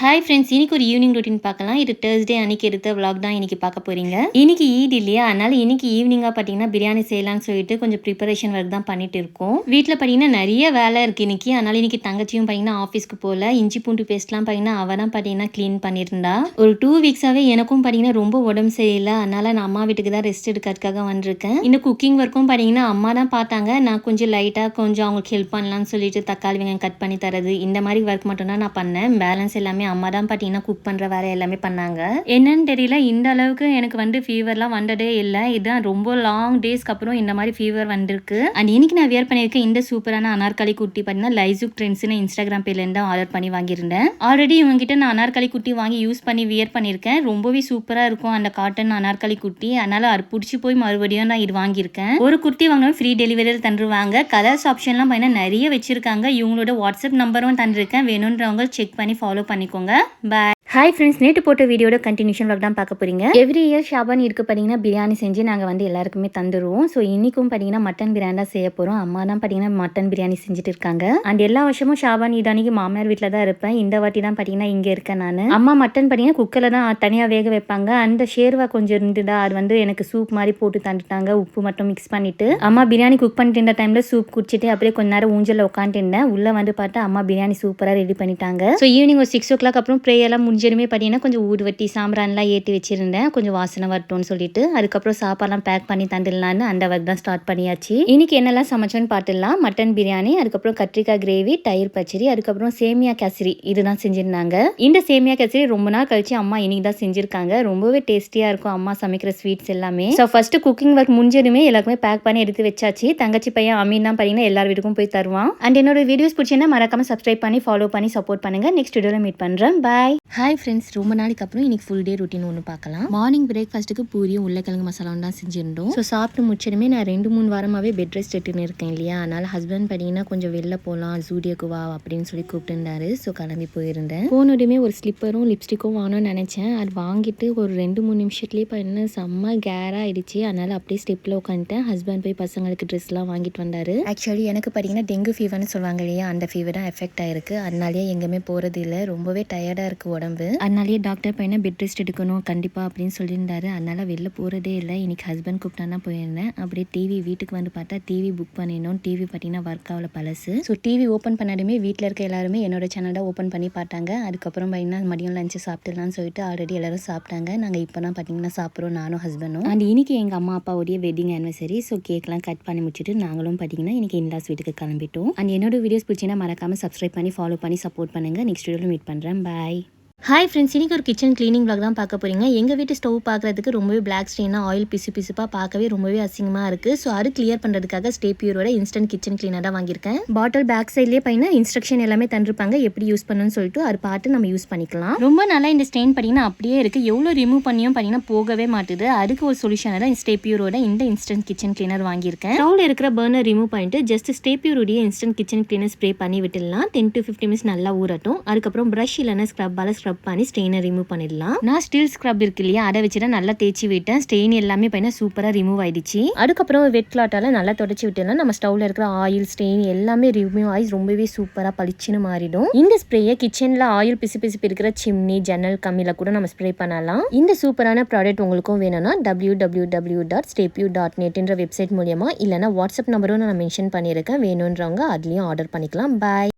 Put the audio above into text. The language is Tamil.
ஹாய் ஃப்ரெண்ட்ஸ், இன்னைக்கு ஒரு ஈவினிங் ரொட்டீன் பார்க்கலாம். இது Thursday அன்னைக்கு எடுத்த vlog தான் இன்னைக்கு பார்க்க போறீங்க. இன்னைக்கு ஈத் இல்லையா, அதனால இன்னைக்கு ஈவினிங்கா பார்த்தீங்கன்னா பிரியாணி செய்யலாம்னு சொல்லிட்டு கொஞ்சம் ப்ரிப்பரேஷன் ஒர்க் தான் பண்ணிட்டு இருக்கோம். வீட்டில் பார்த்தீங்கன்னா நிறைய வேலை இருக்கு இன்னைக்கு. அதனால இன்னைக்கு தங்கச்சியும் பார்த்தீங்கன்னா ஆஃபீஸ்க்கு போல. இஞ்சி பூண்டு பேஸ்ட்லாம் பார்த்தீங்கன்னா அவ தான் பார்த்தீங்கன்னா க்ளீன் பண்ணியிருந்தா. ஒரு 2 வீக்ஸாவே எனக்கும் பார்த்தீங்கன்னா ரொம்ப உடம்பு சரியில்லை. அதனால நான் அம்மா வீட்டுக்கு தான் ரெஸ்ட் எடுக்கிறதுக்காக வந்திருக்கேன். இந்த குக்கிங் ஒர்க்கும் பார்த்தீங்கன்னா அம்மா தான் பார்த்தாங்க. நான் கொஞ்சம் லைட்டாக கொஞ்சம் அவங்களுக்கு ஹெல்ப் பண்ணலாம்னு சொல்லிட்டு தக்காளி வெங்காயம் கட் பண்ணி தரது இந்த மாதிரி ஒர்க் மட்டும் தான் நான் பண்ணேன். பேலன்ஸ் எல்லாமே அம்மா தான் பார்த்தீங்கன்னா குக் பண்ணுற வேலை எல்லாமே பண்ணாங்க. என்னன்னு தெரியல, இந்த அளவுக்கு எனக்கு வந்து ஃபீவர்லாம் வந்ததே இல்லை. இதுதான் ரொம்ப லாங் டேஸ்க்கு அப்புறம் இந்த மாதிரி ஃபீவர் வந்திருக்கு. அண்ட் இன்னைக்கு நான் வியர் பண்ணியிருக்கேன் இந்த சூப்பரான அனார்கலி குட்டி பார்த்தீங்கன்னா லைசூக் ட்ரெண்ட்ஸ்னு இன்ஸ்டாகிராம் பேர்லேருந்து தான் ஆர்டர் பண்ணி வாங்கியிருந்தேன். ஆல்ரெடி இவங்ககிட்ட நான் அனார்கலி குட்டி வாங்கி யூஸ் பண்ணி வியர் பண்ணியிருக்கேன். ரொம்பவே சூப்பராக இருக்கும் அந்த காட்டன் அனார்கலி குட்டி. அதனால அது பிடிச்சி போய் மறுபடியும் நான் இது வாங்கியிருக்கேன். ஒரு குர்த்தி வாங்கினா ஃப்ரீ டெலிவரியில் தந்துருவாங்க. கலர்ஸ் ஆப்ஷன்லாம் பார்த்தீங்கன்னா நிறைய வச்சிருக்காங்க. இவங்களோட வாட்ஸ்அப் நம்பரும் தந்திருக்கேன். வேணுன்றவங்க செக் பண்ணி ஃபாலோ பண்ணிக்கோங்க. பாய். ஹாய் ஃப்ரெண்ட்ஸ், நேற்று போட்ட வீடியோட கண்டினியூஷன் vlog தான் பார்க்க போறீங்க. எவ்ரி இயர் ஷாபான் இருக்கு பார்த்தீங்கன்னா பிரியாணி செஞ்சு நாங்கள் வந்து எல்லாருக்குமே தந்துடுவோம். ஸோ இன்னைக்கும் பார்த்தீங்கன்னா மட்டன் பிரியாணி தான் செய்ய போகிறோம். அம்மா தான் பார்த்தீங்கன்னா மட்டன் பிரியாணி செஞ்சுட்டு இருக்காங்க. அண்ட் எல்லா வருஷமும் ஷாபான் இதானிக்கு மாமனார் வீட்டில் தான் இருப்பேன். இந்த வாட்டி தான் பார்த்தீங்கன்னா இங்கே இருக்கேன் நான். அம்மா மட்டன் பார்த்தீங்கன்னா குக்கரில் தான் தனியாக வேக வைப்பாங்க. அந்த ஷேர்வா கொஞ்சம் இருந்துதா, அது வந்து எனக்கு சூப் மாதிரி போட்டு தந்துட்டாங்க. உப்பு மட்டும் மிக்ஸ் பண்ணிட்டு அம்மா பிரியாணி குக் பண்ணிட்டு இருந்த டைமில் சூப் குடிச்சிட்டு அப்படியே கொஞ்ச நேரம் ஊஞ்சலில் உட்காந்துருந்தேன். உள்ளே வந்து பார்த்தா அம்மா பிரியாணி சூப்பராக ரெடி பண்ணிட்டாங்க. ஸோ ஈவினிங் ஒரு 6 o'clock அப்புறம் ப்ரேயர்லாம் முடிஞ்சிருமே பார்த்தீங்கன்னா கொஞ்சம் ஊதுவட்டி சாம்பிரான்லாம் ஏற்றி வச்சிருந்தேன். கொஞ்சம் வாசனை வரட்டும்னு சொல்லிட்டு அதுக்கப்புறம் சாப்பாடுலாம் பேக் பண்ணி தந்துடலான்னு அந்த ஒர்க் தான் ஸ்டார்ட் பண்ணியாச்சு. இன்னைக்கு என்னெல்லாம் சமைச்சோன்னு பார்த்துடலாம். மட்டன் பிரியாணி, அதுக்கப்புறம் கத்திரிக்காய் கிரேவி, தயிர் பச்சடி, அதுக்கப்புறம் சேமியா கேசரி இதுதான் செஞ்சிருந்தாங்க. இந்த சேமியா கேசரி ரொம்ப நாள் கழிச்சு அம்மா இன்னைக்கு தான் செஞ்சிருக்காங்க. ரொம்பவே டேஸ்டியா இருக்கும் அம்மா சமைக்கிற ஸ்வீட்ஸ் எல்லாமே. ஸோ ஃபர்ஸ்ட் குக்கிங் ஒர்க் முடிஞ்சதுமே எல்லாருக்குமே பேக் பண்ணி எடுத்து வச்சாச்சு. தங்கச்சி பையன் அமீன் தான் பார்த்தீங்கன்னா எல்லார் வீட்டுக்கும் போய் தருவான். அண்ட் என்னோட வீடியோஸ் பிடிச்சிருந்தா மறக்காம சப்ஸ்கிரைப் பண்ணி ஃபாலோ பண்ணி சப்போர்ட் பண்ணுங்க. நெக்ஸ்ட் வீடியோவில் மீட் பண்றேன். பாய். ஹாய் ஃப்ரெண்ட்ஸ், ரொம்ப நாளைக்கு அப்புறம் இன்னைக்கு ஃபுல் டே ரொட்டீன் ஒன்று பார்க்கலாம். மார்னிங் பிரேக்ஃபாஸ்ட்டுக்கு பூரியும் உருளைக்கிழங்கு மசாலாவும் தான் செஞ்சிருந்தோம். ஸோ சாப்பிட்டு முடிச்சதுமே நான் 2-3 வாரமாகவே பெட் ரெஸ்ட் எடுத்துன்னு இருக்கேன் இல்லையா. அதனால ஹஸ்பண்ட் பார்த்தீங்கன்னா கொஞ்சம் வெளில போகலாம், ஜூடியோக்கு வா அப்படின்னு சொல்லி கூப்பிட்டுருந்தாரு. ஸோ கிளம்பி போயிருந்தேன். போனோடையுமே ஒரு ஸ்லிப்பரும் லிப்ஸ்டிக்கும் வாங்கணும்னு நினச்சேன். அது வாங்கிட்டு ஒரு 2-3 நிமிஷத்துலேயே பார்த்தீங்கன்னா செம்ம கேராக ஆயிடுச்சு. அதனால அப்படியே ஸ்டெப்பில் உட்காந்துட்டேன். ஹஸ்பண்ட் போய் பசங்களுக்கு ட்ரெஸ்லாம் வாங்கிட்டு வந்தார். ஆக்சுவலி எனக்கு பார்த்தீங்கன்னா டெங்கு ஃபீவர்னு சொல்லுவாங்க இல்லையா, அந்த ஃபீவர் தான் எஃபெக்ட் ஆயிருக்கு. அதனாலேயே எங்கேயுமே போகிறது இல்லை. ரொம்பவே டயர்டாக இருக்குது உடம்பு. அதனாலேயே டாக்டர் பையனை பெட் ரெஸ்ட் எடுக்கணும் கண்டிப்பாக அப்படின்னு சொல்லியிருந்தாரு. அதனால் வெளில போகிறதே இல்லை. இன்னைக்கு ஹஸ்பண்ட் கூப்பிட்டா தான் போயிருந்தேன். அப்படியே டிவி வீட்டுக்கு வந்து பார்த்தா டிவி புக் பண்ணிடணும். டிவி பார்த்தீங்கன்னா ஒர்க் ஆகல, பழசு. ஸோ டிவி ஓப்பன் பண்ணாலுமே வீட்டில் இருக்க எல்லாருமே என்னோட சேனல் தான் ஓப்பன் பண்ணி பார்த்தாங்க. அதுக்கப்புறம் பார்த்தீங்கன்னா மதியம் லஞ்சு சாப்பிட்டுலான்னு சொல்லிட்டு ஆல்ரெடி எல்லாரும் சாப்பிட்டாங்க. நாங்கள் இப்போ தான் பார்த்தீங்கன்னா சாப்பிட்றோம், நானும் ஹஸ்பண்டும். அண்ட் இன்னைக்கு எங்கள் அம்மா அப்பாவுடைய வெட்டிங் ஆனிவர்சரி. ஸோ கேக்லாம் கட் பண்ணி முடிச்சுட்டு நாங்களும் பார்த்தீங்கன்னா இன்னைக்கு இன்லாஸ் வீட்டுக்கு கிளம்பிட்டோம். அண்ட் என்னோட வீடியோஸ் பிடிச்சிங்கன்னா மறக்காம சப்ஸ்கிரைப் பண்ணி ஃபாலோ பண்ணி சப்போர்ட் பண்ணுங்கள். நெக்ஸ்ட் வீடியோவில் மீட் பண்ணுறேன். பாய். ஹாய் ஃப்ரெண்ட்ஸ், இன்றைக்கி ஒரு கிச்சன் க்ளீனிங் vlog தான் பார்க்க போகிறீங்க. எங்கள் வீட்டு ஸ்டவ் பார்க்குறதுக்கு ரொம்பவே பிளாக் ஸ்டெயினாக ஆயில் பிசுப்பாக பார்க்கவே ரொம்பவே அசிங்கமாக இருக்குது. ஸோ அது கிளியர் பண்ணுறதுக்காக ஸ்டே பியூரோட இன்ஸ்டன்ட் கிச்சன் கிளீனர் தான் வாங்கியிருக்கேன். பாட்டில் பேக் சைட்லேயே பார்த்தீங்கன்னா இன்ஸ்ட்ரக்ஷன் எல்லாமே தந்துருப்பாங்க எப்படி யூஸ் பண்ணணும்னு சொல்லிட்டு. அது பார்த்து நம்ம யூஸ் பண்ணிக்கலாம். ரொம்ப நல்லா இந்த ஸ்டெயின் பார்த்தீங்கன்னா அப்படியே இருக்குது. எவ்வளோ ரிமூவ் பண்ணியும் பார்த்தீங்கன்னா போகவே மாட்டுது. அதுக்கு ஒரு சொல்யூஷனாக தான் ஸ்டே பியூரோட இந்த இன்ஸ்டன்ட் கிச்சன் கிளீனர் வாங்கியிருக்கேன். ஸ்டவ்வில் இருக்கிற பர்னர் ரிமூவ் பண்ணிட்டு ஜஸ்ட் ஸ்டே பியூரோடைய இன்ஸ்டன்ட் கிச்சன் கிளீனர் ஸ்ப்ரே பண்ணி விட்டுடலாம். 10 to 15 minutes நல்லா ஊறட்டும். அதுக்கப்புறம் ப்ரஷ் இல்லைன்னா ஸ்க்ரப்பால் ஸ்க்ரப் பண்ணி ஸ்டெயினை ரிமூவ் பண்ணிடலாம். நான் ஸ்டீல் ஸ்க்ரப் இருக்கு இல்லையா, அதை வச்சுட்டு நல்லா தேய்ச்சி விட்டேன். ஸ்டெயின் எல்லாமே பார்த்தீங்கன்னா சூப்பராக ரிமூவ் ஆயிடுச்சு. அதுக்கப்புறம் வெட் கிளாத்தால நல்லா தொடச்சி விட்டுலாம் நம்ம ஸ்டவ்ல இருக்கிற ஆயில் ஸ்டெயின் எல்லாமே ரிமூவ் ஆகி ரொம்பவே சூப்பராக பளிச்சுன்னு மாறிடும். இந்த ஸ்ப்ரேயை கிச்சனில் ஆயில் பிசு இருக்கிற சிம்னி, ஜன்னல் கம்மியில் கூட நம்ம ஸ்ப்ரே பண்ணலாம். இந்த சூப்பரான ப்ராடக்ட் உங்களுக்கும் வேணும்னா www.stepue.net என்ற வெப்சைட் மூலியமா இல்லைனா வாட்ஸ்அப் நம்பரும் நான் மென்ஷன் பண்ணியிருக்கேன். வேணுன்றவங்க அதுலேயும் ஆர்டர் பண்ணிக்கலாம். பாய்.